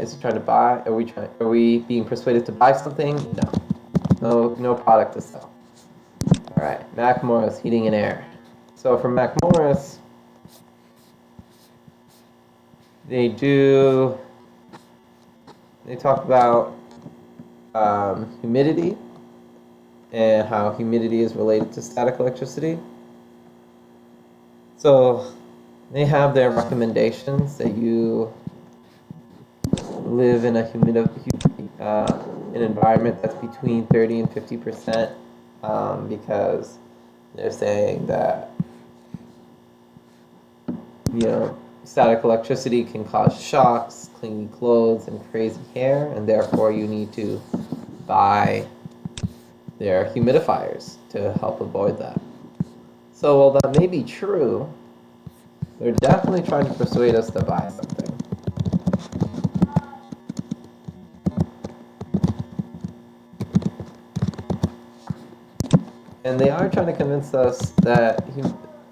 Is he trying to buy? Are we being persuaded to buy something? No product to sell. All right, Mac Morris, heating and air. So for Mac Morris, they talk about humidity and how humidity is related to static electricity. So they have their recommendations that you live in a an environment that's between 30 and 50%, because they're saying that static electricity can cause shocks, clingy clothes, and crazy hair, and therefore you need to buy their humidifiers to help avoid that. So while that may be true, they're definitely trying to persuade us to buy something. And they are trying to convince us that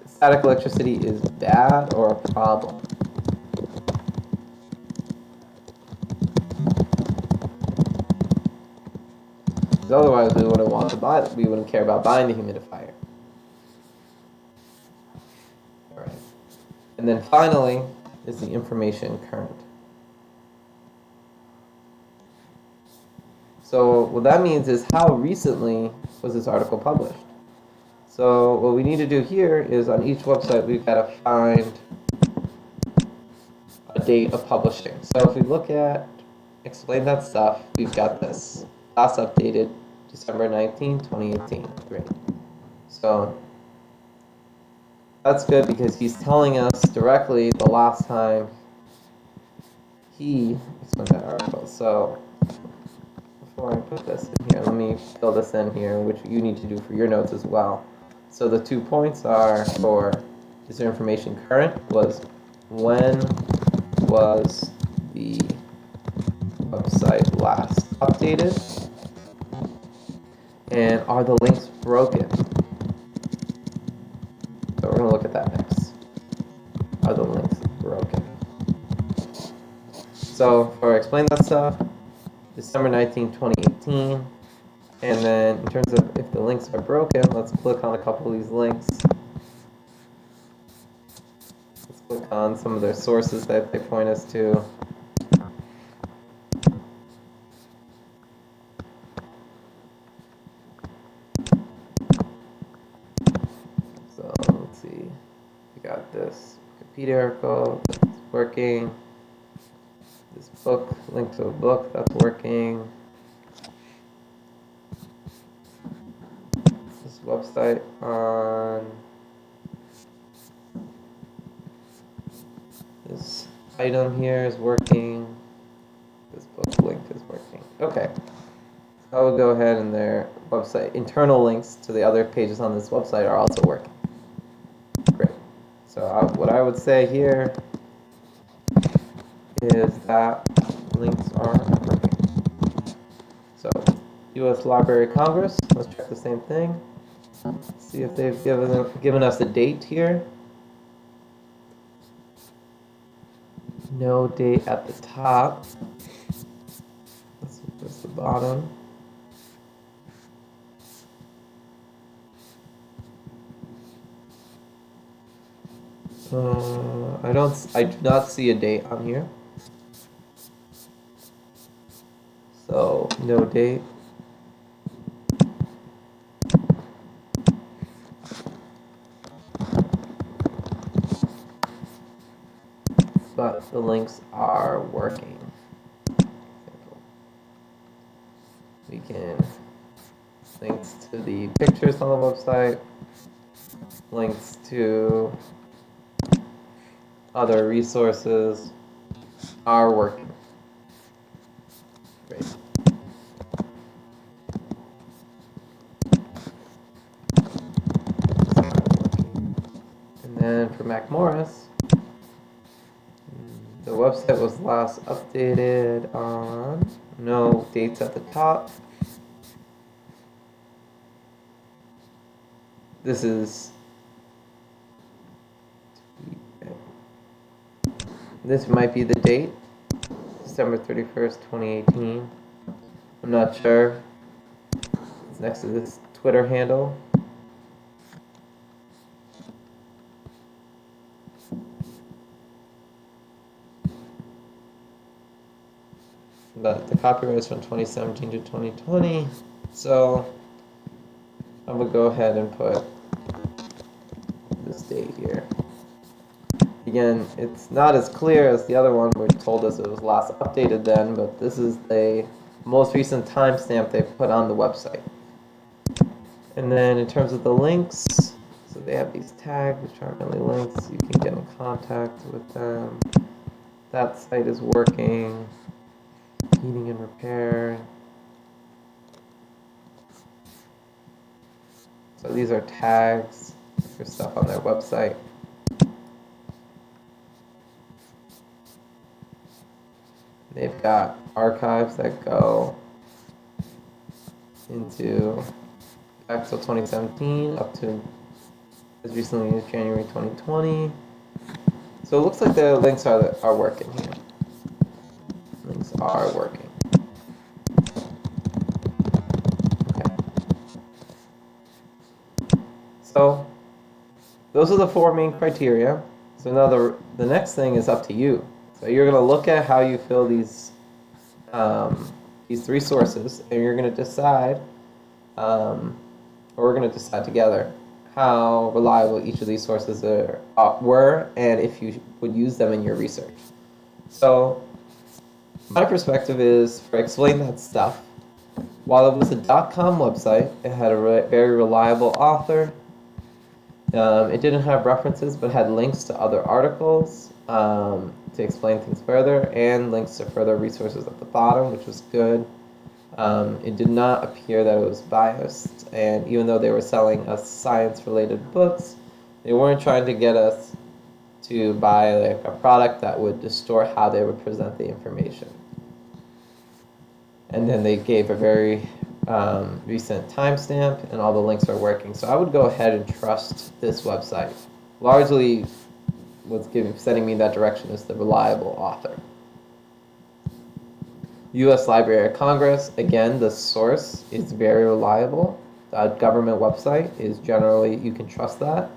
static electricity is bad or a problem. Because otherwise we wouldn't want to buy it. We wouldn't care about buying the humidifier. All right. And then finally is the information current. So what that means is how recently was this article published? So what we need to do here is on each website we've got to find a date of publishing. So if we look at Explain That Stuff, we've got this. Last updated December 19, 2018. Great. So that's good because he's telling us directly the last time he explained that article. So before I put this in here, let me fill this in here, which you need to do for your notes as well. So the 2 points are for is there information current was when was the website last updated, and are the links broken? So we're going to look at that next. Are the links broken? So for Explain That Stuff, December 19, 2018. And then in terms of if the links are broken, let's click on a couple of these links. Let's click on some of their sources that they point us to. So let's see. We got this Wikipedia article that's working. This book, link to a book that's working. This website on this item here is working. This book link is working. Okay. So I will go ahead and their website internal links to the other pages on this website are also working. Great. So what I would say here is that links are working. So U.S. Library of Congress, let's check the same thing. See if they've given us a date here. No date at the top. Let's see what's the bottom. I do not see a date on here. So no date. But the links are working. We can links to the pictures on the website, links to other resources are working. Great. And then for Mac Morris, the website was last updated on no dates at the top. This might be the date, December 31st, 2018. I'm not sure. It's next to this Twitter handle. But the copyright is from 2017 to 2020. So I'm going to go ahead and put this date here. Again, it's not as clear as the other one which told us it was last updated then, but this is the most recent timestamp they put on the website. And then in terms of the links, so they have these tags which aren't really links. You can get in contact with them. That site is working. Heating and repair. So these are tags for stuff on their website. They've got archives that go into back till 2017 up to as recently as January 2020. So it looks like the links are working here. Links are working. Okay. So those are the 4 main criteria. So now the next thing is up to you. So you're going to look at how you fill these 3 sources, and you're going to decide, or we're going to decide together, how reliable each of these sources were, and if you would use them in your research. So my perspective is, for Explain That Stuff, while it was a .com website, it had a very reliable author. It didn't have references, but had links to other articles to explain things further, and links to further resources at the bottom, which was good. It did not appear that it was biased, and even though they were selling us science-related books, they weren't trying to get us to buy like a product that would distort how they would present the information. And then they gave a very recent timestamp, and all the links are working. So I would go ahead and trust this website. Largely, what's setting me in that direction is the reliable author. U.S. Library of Congress, again, the source is very reliable. The government website is generally, you can trust that.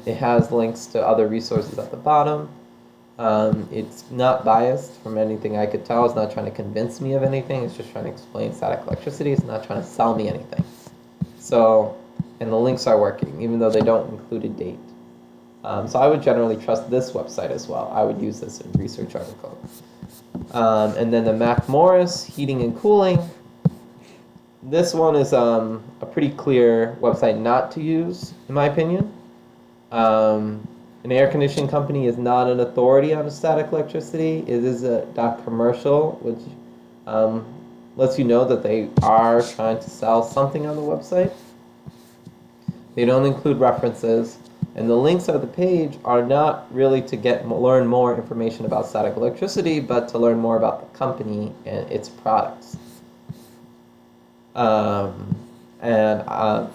It has links to other resources at the bottom. It's not biased from anything I could tell. It's not trying to convince me of anything. It's just trying to explain static electricity. It's not trying to sell me anything. So, and the links are working, even though they don't include a date. So I would generally trust this website as well. I would use this in research articles. And then the Mac Morris Heating and Cooling. This one is a pretty clear website not to use, in my opinion. An air conditioning company is not an authority on static electricity. It is a .commercial, which lets you know that they are trying to sell something on the website. They don't include references, and the links on the page are not really to learn more information about static electricity, but to learn more about the company and its products. From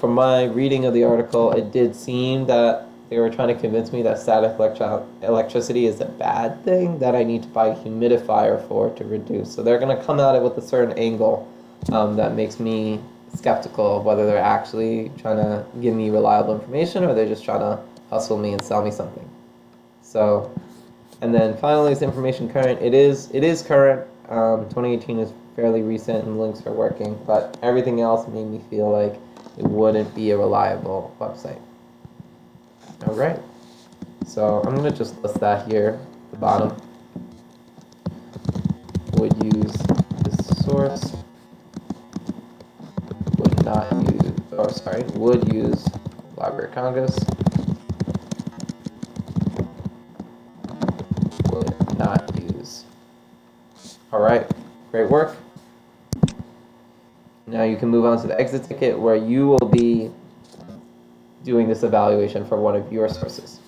my reading of the article, it did seem that they were trying to convince me that static electricity is a bad thing that I need to buy a humidifier for to reduce. So they're going to come at it with a certain angle that makes me skeptical of whether they're actually trying to give me reliable information or they're just trying to hustle me and sell me something. So, and then finally, is information current? It is current. 2018 is fairly recent and links are working, but everything else made me feel like it wouldn't be a reliable website. All right, so I'm going to just list that here at the bottom. Would use this source, would not use, would use Library of Congress, would not use. All right, great work. Now you can move on to the exit ticket where you will be doing this evaluation for one of your sources.